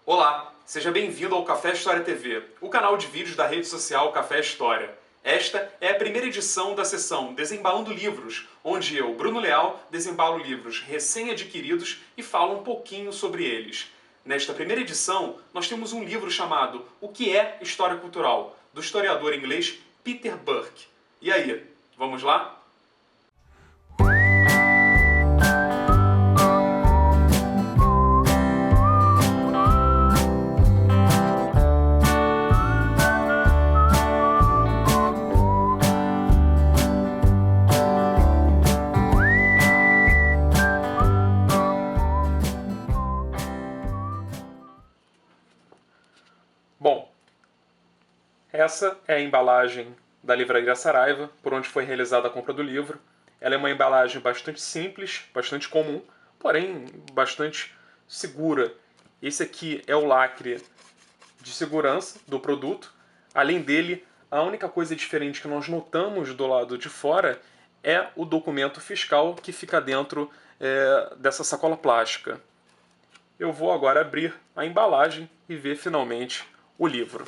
Olá, seja bem-vindo ao Café História TV, o canal de vídeos da rede social Café História. Esta é a primeira edição da sessão Desembalando Livros, onde eu, Bruno Leal, desembalo livros recém-adquiridos e falo um pouquinho sobre eles. Nesta primeira edição, nós temos um livro chamado O que é História Cultural, do historiador inglês Peter Burke. E aí, vamos lá? Bom, essa é a embalagem da Livraria Saraiva, por onde foi realizada a compra do livro. Ela é uma embalagem bastante simples, bastante comum, porém bastante segura. Esse aqui é o lacre de segurança do produto. Além dele, a única coisa diferente que nós notamos do lado de fora é o documento fiscal que fica dentro dessa sacola plástica. Eu vou agora abrir a embalagem e ver finalmente o livro.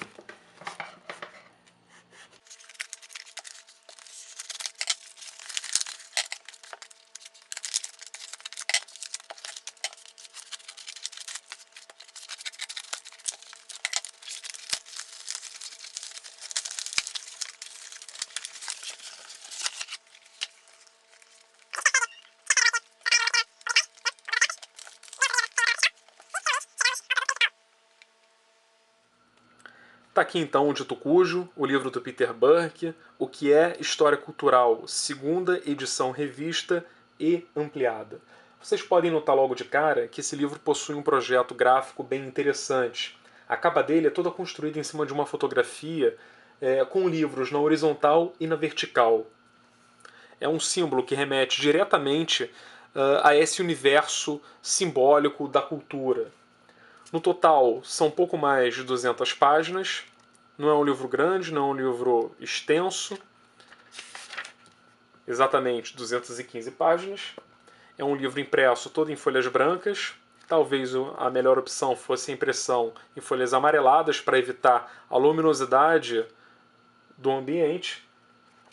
Está aqui então o Dito Cujo, o livro do Peter Burke, O que é História Cultural, segunda edição revista e ampliada. Vocês podem notar logo de cara que esse livro possui um projeto gráfico bem interessante. A capa dele é toda construída em cima de uma fotografia com livros na horizontal e na vertical. É um símbolo que remete diretamente a esse universo simbólico da cultura. No total, são pouco mais de 200 páginas. Não é um livro grande, não é um livro extenso. Exatamente 215 páginas. É um livro impresso todo em folhas brancas. Talvez a melhor opção fosse a impressão em folhas amareladas para evitar a luminosidade do ambiente.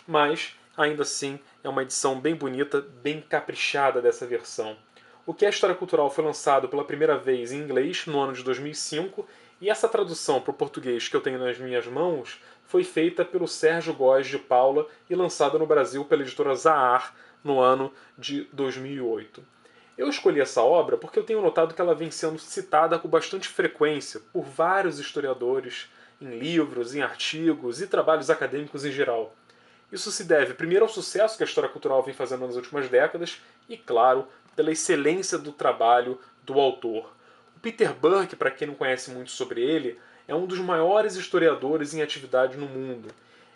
Mas, ainda assim, é uma edição bem bonita, bem caprichada dessa versão. O que é História Cultural foi lançado pela primeira vez em inglês no ano de 2005 e essa tradução para o português que eu tenho nas minhas mãos foi feita pelo Sérgio Góes de Paula e lançada no Brasil pela editora Zahar no ano de 2008. Eu escolhi essa obra porque eu tenho notado que ela vem sendo citada com bastante frequência por vários historiadores em livros, em artigos e trabalhos acadêmicos em geral. Isso se deve primeiro ao sucesso que a história cultural vem fazendo nas últimas décadas e, claro, pela excelência do trabalho do autor. O Peter Burke, para quem não conhece muito sobre ele, é um dos maiores historiadores em atividade no mundo.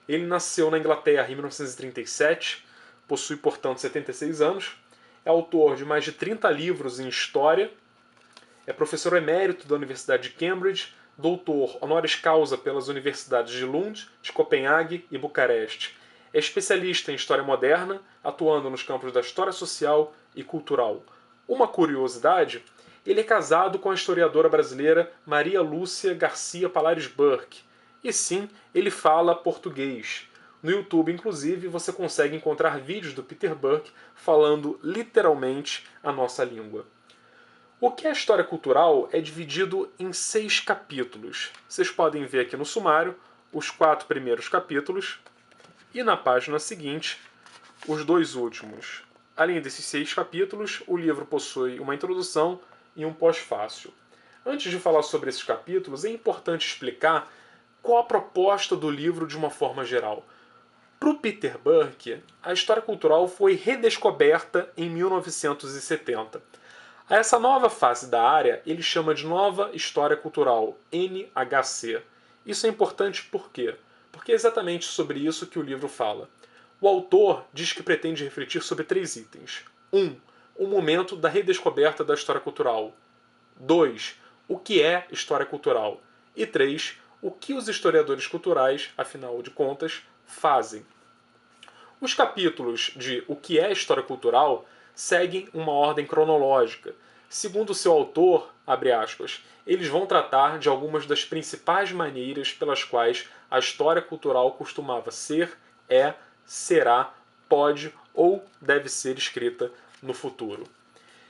Ele nasceu na Inglaterra em 1937, possui, portanto, 76 anos, é autor de mais de 30 livros em história, é professor emérito da Universidade de Cambridge, doutor honoris causa pelas universidades de Lund, de Copenhague e Bucareste. É especialista em história moderna, atuando nos campos da história social e cultural. Uma curiosidade, ele é casado com a historiadora brasileira Maria Lúcia Garcia Palares Burke. E sim, ele fala português. No YouTube, inclusive, você consegue encontrar vídeos do Peter Burke falando literalmente a nossa língua. O que é História Cultural é dividido em 6 capítulos. Vocês podem ver aqui no sumário os 4 primeiros capítulos e na página seguinte os 2 últimos. Além desses 6 capítulos, o livro possui uma introdução e um pós-fácil. Antes de falar sobre esses capítulos, é importante explicar qual a proposta do livro de uma forma geral. Para o Peter Burke, a história cultural foi redescoberta em 1970. A essa nova fase da área, ele chama de Nova História Cultural, NHC. Isso é importante por quê? Porque é exatamente sobre isso que o livro fala. O autor diz que pretende refletir sobre 3 itens. 1. O momento da redescoberta da história cultural. 2. O que é história cultural. E 3. O que os historiadores culturais, afinal de contas, fazem. Os capítulos de O que é história cultural seguem uma ordem cronológica. Segundo seu autor, abre aspas, eles vão tratar de algumas das principais maneiras pelas quais a história cultural costumava ser, é, será, pode ou deve ser escrita no futuro.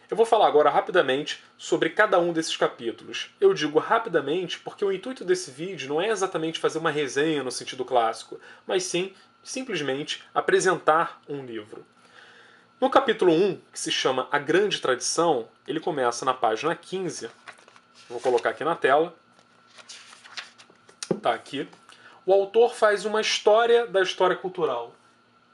Eu vou falar agora rapidamente sobre cada um desses capítulos. Eu digo rapidamente porque o intuito desse vídeo não é exatamente fazer uma resenha no sentido clássico, mas sim, simplesmente, apresentar um livro. No capítulo 1, que se chama A Grande Tradição, ele começa na página 15. Vou colocar aqui na tela. Está aqui. O autor faz uma história da história cultural.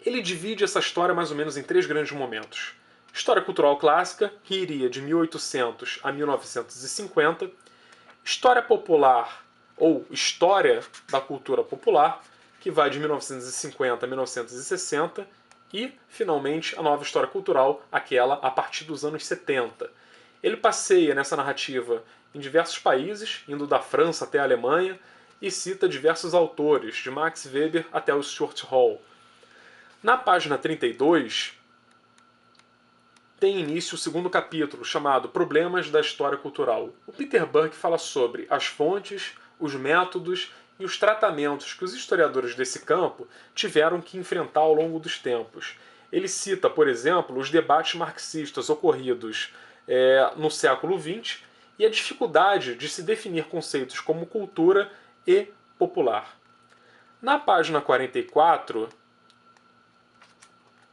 Ele divide essa história mais ou menos em 3 grandes momentos. História cultural clássica, que iria de 1800 a 1950. História popular, ou História da Cultura Popular, que vai de 1950 a 1960. E, finalmente, a nova história cultural, aquela a partir dos anos 70. Ele passeia nessa narrativa em diversos países, indo da França até a Alemanha, e cita diversos autores, de Max Weber até o Stuart Hall. Na página 32, tem início o segundo capítulo, chamado Problemas da História Cultural. O Peter Burke fala sobre as fontes, os métodos e os tratamentos que os historiadores desse campo tiveram que enfrentar ao longo dos tempos. Ele cita, por exemplo, os debates marxistas ocorridos no século XX e a dificuldade de se definir conceitos como cultura e popular. Na página 44,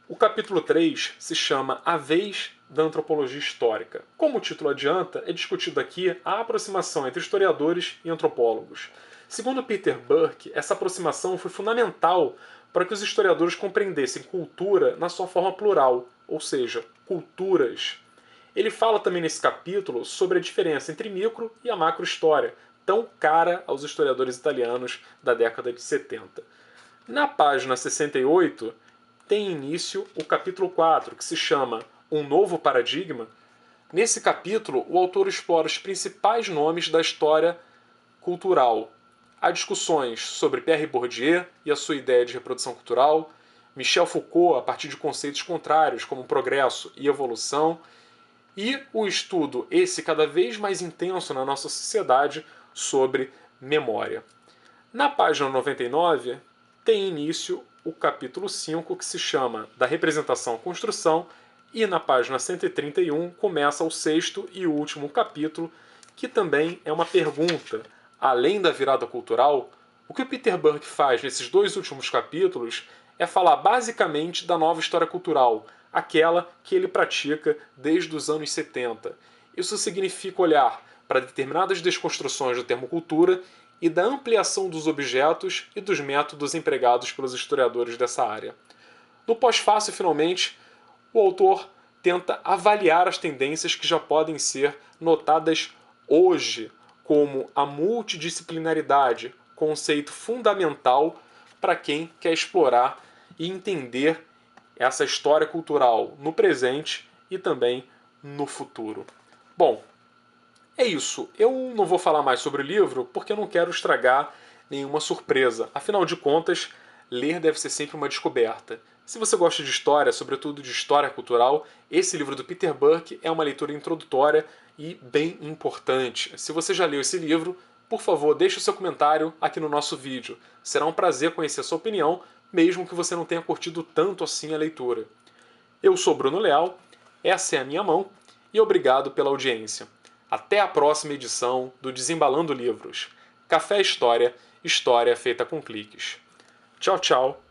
o capítulo 3 se chama A Vez da Antropologia Histórica. Como o título adianta, é discutido aqui a aproximação entre historiadores e antropólogos. Segundo Peter Burke, essa aproximação foi fundamental para que os historiadores compreendessem cultura na sua forma plural, ou seja, culturas. Ele fala também nesse capítulo sobre a diferença entre micro e a macrohistória, tão cara aos historiadores italianos da década de 70. Na página 68, tem início o capítulo 4, que se chama Um Novo Paradigma. Nesse capítulo, o autor explora os principais nomes da história cultural. Há discussões sobre Pierre Bourdieu e a sua ideia de reprodução cultural, Michel Foucault a partir de conceitos contrários como progresso e evolução, e o estudo, esse cada vez mais intenso na nossa sociedade, sobre memória. Na página 99, tem início o capítulo 5, que se chama Da Representação à Construção, e na página 131 começa o 6º e último capítulo, que também é uma pergunta. Além da virada cultural, o que o Peter Burke faz nesses 2 últimos capítulos é falar basicamente da nova história cultural, aquela que ele pratica desde os anos 70. Isso significa olhar para determinadas desconstruções do termo cultura e da ampliação dos objetos e dos métodos empregados pelos historiadores dessa área. No pós-fácil, finalmente, o autor tenta avaliar as tendências que já podem ser notadas hoje, como a multidisciplinaridade, conceito fundamental para quem quer explorar e entender essa história cultural no presente e também no futuro. Bom, é isso. Eu não vou falar mais sobre o livro porque eu não quero estragar nenhuma surpresa. Afinal de contas, ler deve ser sempre uma descoberta. Se você gosta de história, sobretudo de história cultural, esse livro do Peter Burke é uma leitura introdutória e bem importante. Se você já leu esse livro, por favor, deixe o seu comentário aqui no nosso vídeo. Será um prazer conhecer a sua opinião, mesmo que você não tenha curtido tanto assim a leitura. Eu sou Bruno Leal, essa é a minha mão, e obrigado pela audiência. Até a próxima edição do Desembalando Livros. Café História, história feita com cliques. Tchau, tchau.